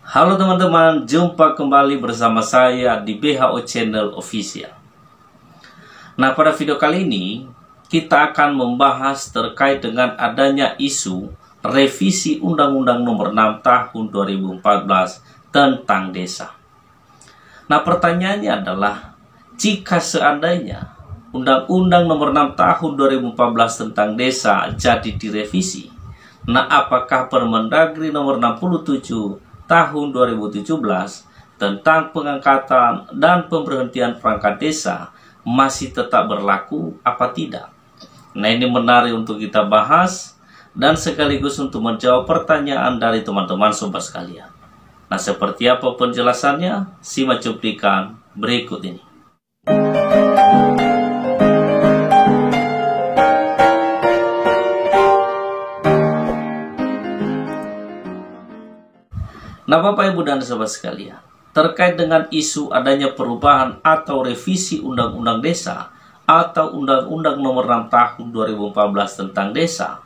Halo teman-teman, jumpa kembali bersama saya di BHO Channel Official. Nah, pada video kali ini kita akan membahas terkait dengan adanya isu revisi Undang-Undang Nomor 6 Tahun 2014 tentang desa. Nah, pertanyaannya adalah, jika seandainya Undang-Undang Nomor 6 Tahun 2014 tentang desa jadi direvisi, nah apakah Permendagri Nomor 67 Tahun 2017 tentang pengangkatan dan pemberhentian perangkat desa masih tetap berlaku apa tidak? Nah, ini menarik untuk kita bahas dan sekaligus untuk menjawab pertanyaan dari teman-teman sobat sekalian. Nah, seperti apa penjelasannya? Simak cuplikan berikut ini. Nah, Bapak, Ibu, dan Sobat sekalian, terkait dengan isu adanya perubahan atau revisi Undang-Undang Desa atau Undang-Undang Nomor 6 Tahun 2014 tentang desa.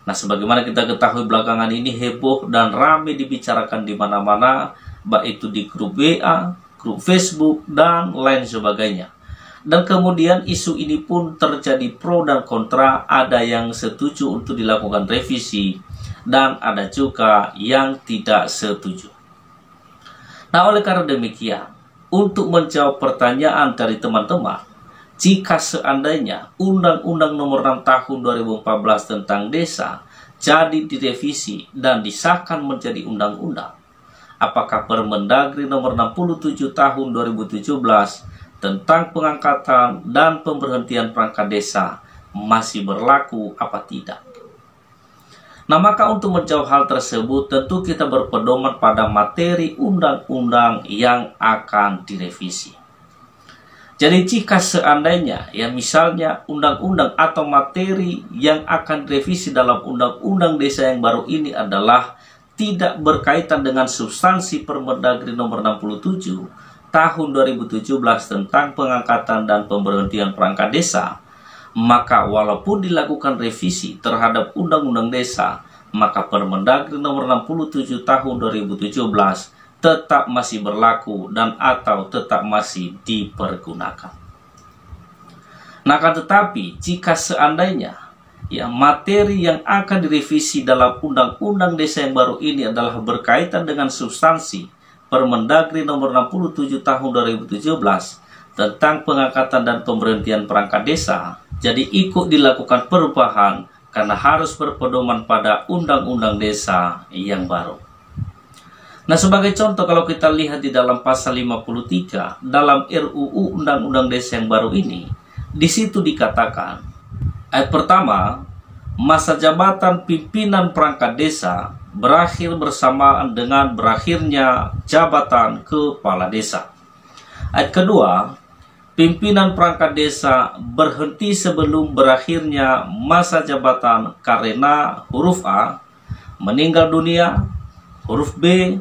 Nah, sebagaimana kita ketahui belakangan ini heboh dan ramai dibicarakan di mana-mana, baik itu di grup WA, grup Facebook, dan lain sebagainya. Dan kemudian isu ini pun terjadi pro dan kontra, ada yang setuju untuk dilakukan revisi, dan ada juga yang tidak setuju. Nah, oleh karena demikian, untuk menjawab pertanyaan dari teman-teman, jika seandainya Undang-Undang Nomor 6 Tahun 2014 tentang desa jadi direvisi dan disahkan menjadi undang-undang, apakah Permendagri Nomor 67 Tahun 2017 tentang pengangkatan dan pemberhentian perangkat desa masih berlaku apa tidak? Nah, maka untuk menjawab hal tersebut tentu kita berpedoman pada materi undang-undang yang akan direvisi. Jadi jika seandainya misalnya undang-undang atau materi yang akan direvisi dalam undang-undang desa yang baru ini adalah tidak berkaitan dengan substansi Permendagri Nomor 67 Tahun 2017 tentang pengangkatan dan pemberhentian perangkat desa, maka walaupun dilakukan revisi terhadap Undang-Undang Desa, maka Permendagri Nomor 67 Tahun 2017 tetap masih berlaku dan atau tetap masih dipergunakan. Nah, akan tetapi jika seandainya materi yang akan direvisi dalam Undang-Undang Desa yang baru ini adalah berkaitan dengan substansi Permendagri Nomor 67 Tahun 2017 tentang pengangkatan dan pemberhentian perangkat desa, jadi ikut dilakukan perubahan karena harus berpedoman pada Undang-Undang Desa yang baru. Nah, sebagai contoh kalau kita lihat di dalam pasal 53 dalam RUU Undang-Undang Desa yang baru ini, di situ dikatakan, ayat pertama, masa jabatan pimpinan perangkat desa berakhir bersamaan dengan berakhirnya jabatan kepala desa. Ayat kedua, pimpinan perangkat desa berhenti sebelum berakhirnya masa jabatan karena huruf A, meninggal dunia, huruf B,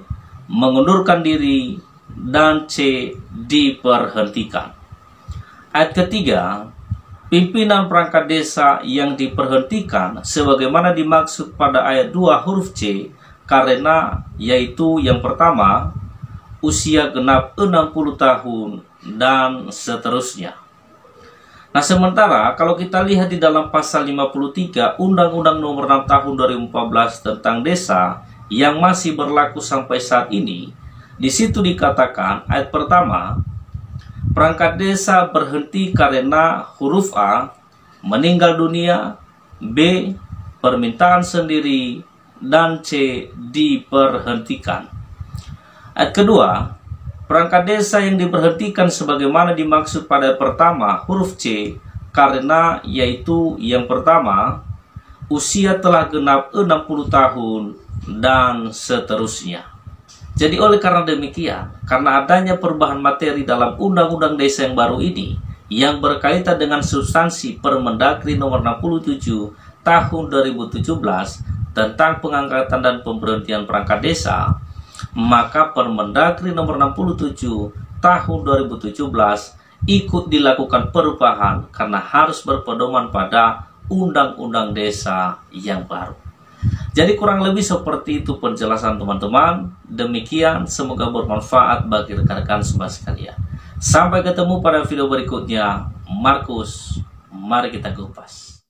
mengundurkan diri, dan C, diperhentikan. Ayat ketiga, pimpinan perangkat desa yang diperhentikan sebagaimana dimaksud pada ayat 2 huruf C karena yaitu yang pertama, usia genap 60 tahun, dan seterusnya. Nah, sementara kalau kita lihat di dalam pasal 53 Undang-Undang Nomor 6 Tahun 2014 tentang desa yang masih berlaku sampai saat ini, di situ dikatakan ayat pertama, perangkat desa berhenti karena huruf A, meninggal dunia, B, permintaan sendiri, dan C, diperhentikan. Ayat kedua, perangkat desa yang diberhentikan sebagaimana dimaksud pada pertama huruf C karena yaitu yang pertama, usia telah genap 60 tahun, dan seterusnya. Jadi oleh karena demikian, karena adanya perubahan materi dalam Undang-Undang Desa yang baru ini yang berkaitan dengan substansi Permendagri Nomor 67 Tahun 2017 tentang pengangkatan dan pemberhentian perangkat desa, maka Permendagri Nomor 67 Tahun 2017 ikut dilakukan perubahan karena harus berpedoman pada Undang-Undang Desa yang baru. Jadi kurang lebih seperti itu penjelasan teman-teman. Demikian, semoga bermanfaat bagi rekan-rekan semua sekalian. Sampai ketemu pada video berikutnya. Markus, mari kita kupas.